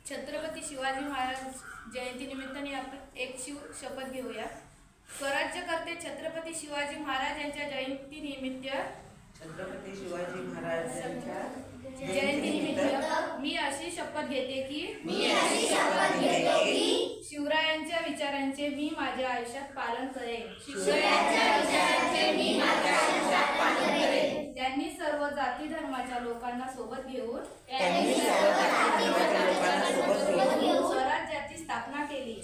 छत्रपती शिवाजी महाराज जयंतीनिमित्ताने आपण एक शपथ घेऊया। स्वराज्यकर्ते छत्रपती शिवाजी महाराज यांच्या जयंतीनिमित्त मी अशी शपथ घेते की शिवरायांच्या विचारांचे मी माझ्या आयुष्यात पालन करेन। त्यांनी सर्व जाती धर्माच्या लोकांना सोबत घेऊन स्वराज्याची स्थापना केली।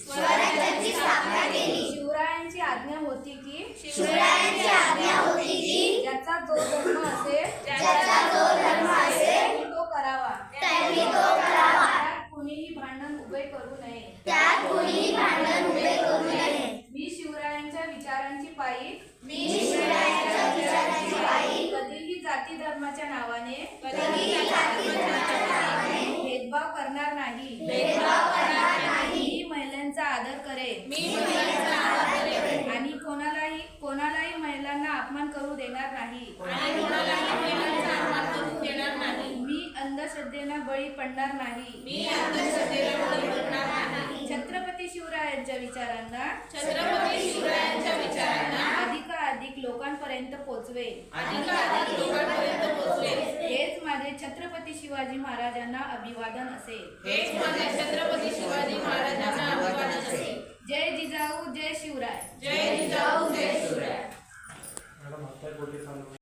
शिवरायांची आज्ञा होती की ज्याचा जो धर्म असेल तो करावा। त्यात कुणीही भांडण उभे करू नये। मी शिवरायांच्या विचारांची पायी कधीही जाती धर्माच्या नावाने भेदभाव करणार नाही। मी महिलांचा आदर करेन आणि कोणालाही महिलांना अपमान करू देणार नाही। मी अंधश्रद्धेला बळी पडणार नाही। छत्रपती शिवरायांच्या विचारांना अधिकाधिक लोकांपर्यंत पोहोचवे। हेच माझे छत्रपती शिवाजी महाराजांना अभिवादन असेल। जय जिजाऊ जय शिवराय।